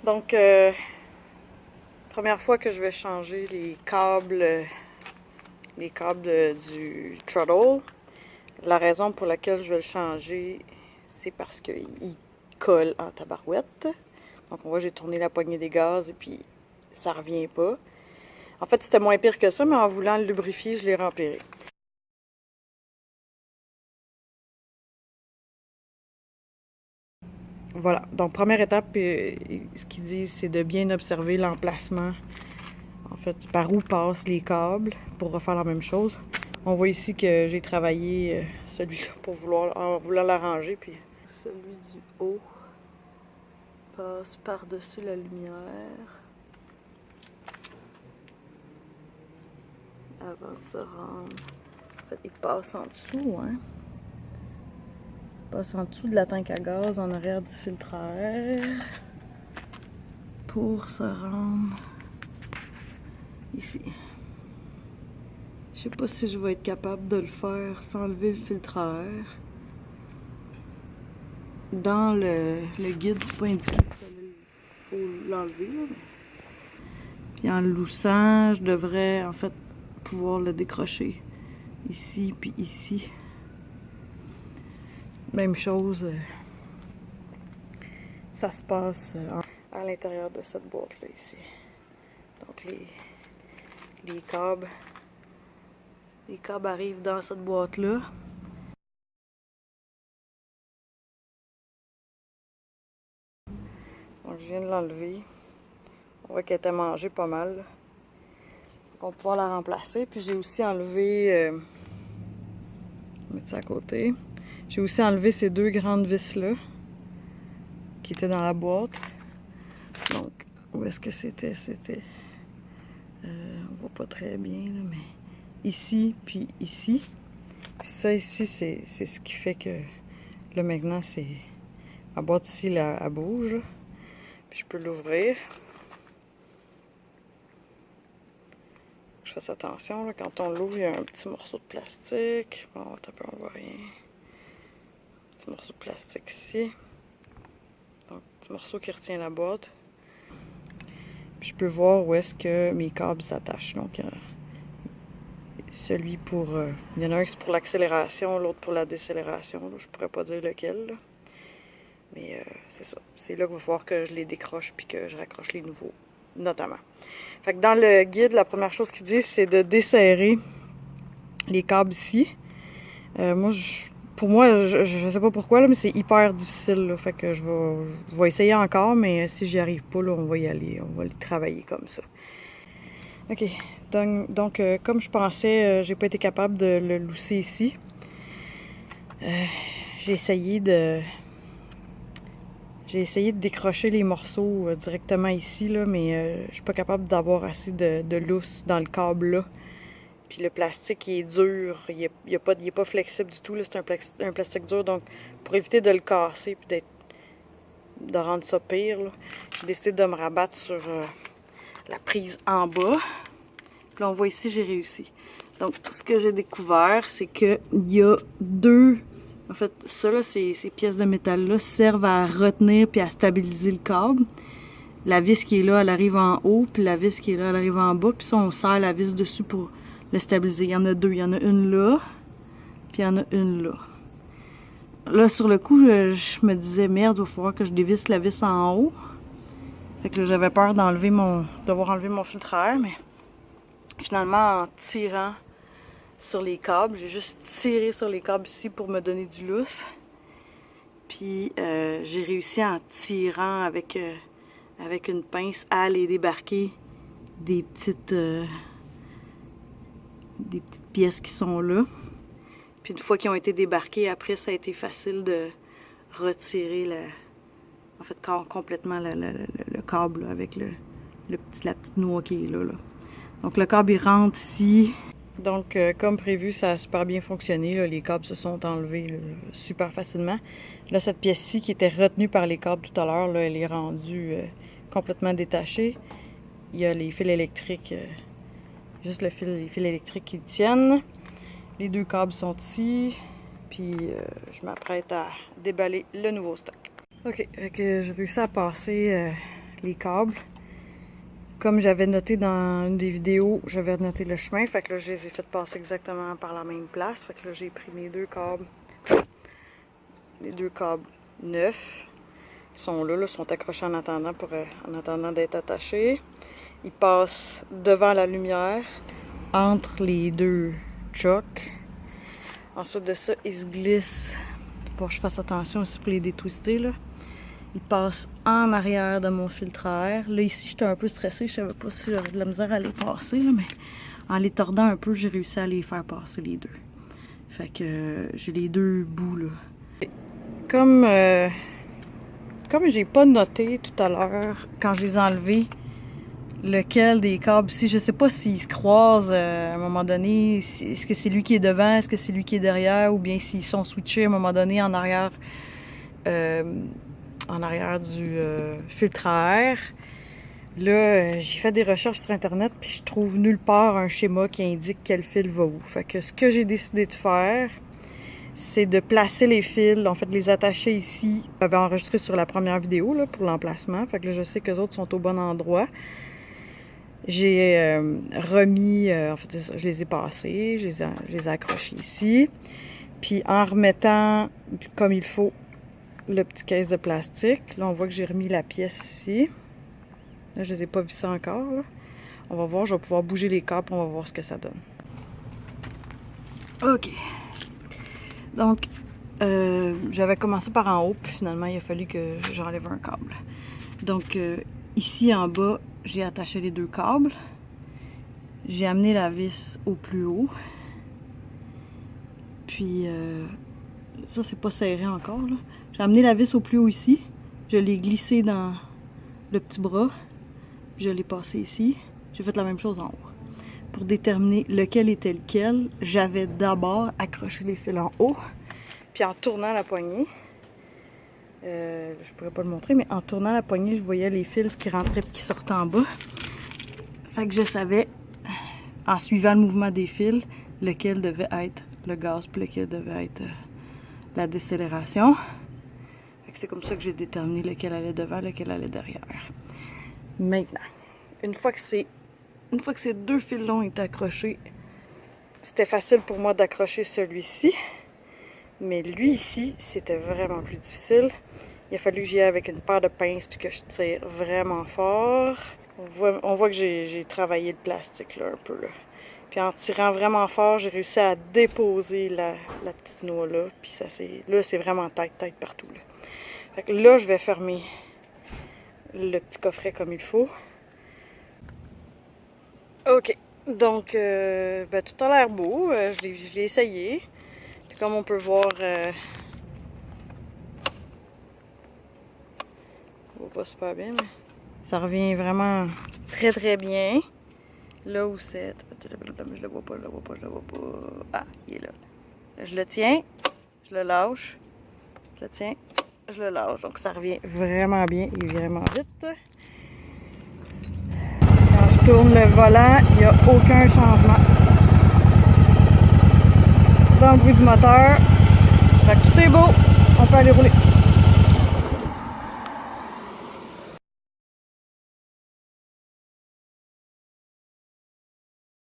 Donc, première fois que je vais changer les câbles du throttle. La raison pour laquelle je vais le changer, c'est parce qu'il colle en tabarouette. Donc, on voit, j'ai tourné la poignée des gaz et puis ça revient pas. En fait, c'était moins pire que ça, mais en voulant le lubrifier, je l'ai rempiré. Voilà, donc première étape, ce qu'ils disent, c'est de bien observer l'emplacement, en fait, par où passent les câbles pour refaire la même chose. On voit ici que j'ai travaillé celui-là en voulant l'arranger, puis celui du haut passe par-dessus la lumière avant de se rendre. En fait, il passe en dessous, hein. Passe en dessous de la tank à gaz en arrière du filtre à air pour se rendre ici. Je sais pas si je vais être capable de le faire sans enlever le filtre à air. Dans le guide, c'est pas indiqué qu'il faut l'enlever. Puis en le loussant, je devrais en fait pouvoir le décrocher ici puis ici. Même chose, ça se passe à l'intérieur de cette boîte-là ici. Donc les câbles arrivent dans cette boîte-là. Donc je viens de l'enlever. On voit qu'elle était mangée pas mal. Donc on va pouvoir la remplacer. Puis j'ai aussi enlevé, je vais mettre ça à côté. J'ai aussi enlevé ces deux grandes vis-là qui étaient dans la boîte. Donc, où est-ce que c'était? On voit pas très bien, là, mais ici, puis ici. Puis ça ici, c'est ce qui fait que là maintenant, c'est la boîte ici, là, elle bouge. Puis je peux l'ouvrir. Je fais attention, là, quand on l'ouvre, il y a un petit morceau de plastique. Bon, on voit rien. Petit morceau de plastique ici. Donc, petit morceau qui retient la boîte. Puis je peux voir où est-ce que mes câbles s'attachent. Donc, celui pour... il y en a un qui est pour l'accélération, l'autre pour la décélération. Là. Je pourrais pas dire lequel. Là. Mais c'est ça. C'est là qu'il va falloir que je les décroche puis que je raccroche les nouveaux, notamment. Fait que dans le guide, la première chose qu'ils disent, c'est de desserrer les câbles ici. Pour moi, je sais pas pourquoi, là, mais c'est hyper difficile. Là, fait que je vais essayer encore, mais si j'y arrive pas, là, on va y aller. On va les travailler comme ça. OK. Donc comme je pensais, j'ai pas été capable de le lousser ici. J'ai essayé de décrocher les morceaux directement ici, là, mais je suis pas capable d'avoir assez de lousse dans le câble là. Puis le plastique il est dur, il est pas flexible du tout, c'est un plastique dur, donc pour éviter de le casser puis de rendre ça pire, j'ai décidé de me rabattre sur la prise en bas. Puis là on voit ici j'ai réussi. Donc ce que j'ai découvert, c'est qu'il y a deux... En fait, ça là, ces pièces de métal-là servent à retenir puis à stabiliser le câble. La vis qui est là, elle arrive en haut, puis la vis qui est là, elle arrive en bas. Puis ça, on serre la vis dessus pour le stabiliser. Il y en a deux. Il y en a une là, puis il y en a une là. Là, sur le coup, je me disais, merde, il va falloir que je dévisse la vis en haut. Fait que là, j'avais peur devoir enlever mon filtre à air, mais finalement, en tirant sur les câbles, j'ai juste tiré sur les câbles ici pour me donner du lousse. Puis j'ai réussi en tirant avec une pince à les débarquer des petites pièces qui sont là. Puis une fois qu'ils ont été débarqués, après ça a été facile de retirer complètement le câble là, avec la petite noix qui est là. Donc le câble il rentre ici. Donc comme prévu, ça a super bien fonctionné. Là. Les câbles se sont enlevés là, super facilement. Là, cette pièce-ci qui était retenue par les câbles tout à l'heure, elle est rendue complètement détachée. Il y a les fils électriques, juste les fils électriques qui le tiennent. Les deux câbles sont ici. Puis je m'apprête à déballer le nouveau stock. OK, j'ai réussi à passer les câbles. Comme j'avais noté dans une des vidéos, j'avais noté le chemin, fait que là, je les ai fait passer exactement par la même place. Fait que là, j'ai pris mes deux câbles neufs. Ils sont là, sont accrochés en attendant d'être attachés. Ils passent devant la lumière, entre les deux chocs. Ensuite de ça, ils se glissent. Faut que je fasse attention aussi pour les détwister, là. Ils passent en arrière de mon filtre à air. Là, ici, j'étais un peu stressée. Je savais pas si j'avais de la misère à les passer, là, mais en les tordant un peu, j'ai réussi à les faire passer les deux. Fait que j'ai les deux bouts, là. Comme j'ai pas noté tout à l'heure, quand je les ai enlevés, lequel des câbles, si je sais pas s'ils se croisent à un moment donné, est-ce que c'est lui qui est devant, est-ce que c'est lui qui est derrière, ou bien s'ils sont switchés à un moment donné en arrière du filtre à air. Là, j'ai fait des recherches sur internet puis je trouve nulle part un schéma qui indique quel fil va où. Fait que ce que j'ai décidé de faire, c'est de placer les fils, en fait de les attacher ici. J'avais enregistré sur la première vidéo là, pour l'emplacement. Fait que là, je sais que les autres sont au bon endroit. J'ai remis, en fait je les ai passés, je les ai accrochés ici. Puis en remettant comme il faut le petit caisse de plastique. Là, on voit que j'ai remis la pièce ici. Là, je les ai pas vissés encore. Là. On va voir, je vais pouvoir bouger les câbles, on va voir ce que ça donne. OK. Donc, j'avais commencé par en haut, puis finalement, il a fallu que j'enlève un câble. Donc, ici en bas, j'ai attaché les deux câbles. J'ai amené la vis au plus haut. Puis, ça, c'est pas serré encore, là. J'ai amené la vis au plus haut ici. Je l'ai glissé dans le petit bras. Je l'ai passé ici. J'ai fait la même chose en haut. Pour déterminer lequel était lequel, j'avais d'abord accroché les fils en haut. Puis en tournant la poignée, je pourrais pas le montrer, mais en tournant la poignée, je voyais les fils qui rentraient et qui sortaient en bas. Fait que je savais, en suivant le mouvement des fils, lequel devait être le gaz puis lequel devait être la décélération. C'est comme ça que j'ai déterminé lequel allait devant, lequel allait derrière. Maintenant, une fois que ces deux fils longs étaient accrochés, c'était facile pour moi d'accrocher celui-ci. Mais lui ici, c'était vraiment plus difficile. Il a fallu que j'y aille avec une paire de pinces puis que je tire vraiment fort. On voit que j'ai travaillé le plastique là un peu là. Puis en tirant vraiment fort, j'ai réussi à déposer la petite noix là. Puis là, c'est vraiment tête partout là. Fait que là, je vais fermer le petit coffret comme il faut. OK. Donc, tout a l'air beau. Je l'ai essayé. Puis comme on peut voir, on voit pas super bien, mais ça revient vraiment très très bien. Là où c'est... Je le vois pas. Ah, il est là. Là, je le tiens, je le lâche, je le tiens. Je le lâche, donc ça revient vraiment bien et vraiment vite. Quand je tourne le volant, il n'y a aucun changement dans le bruit du moteur. Fait que tout est beau, on peut aller rouler.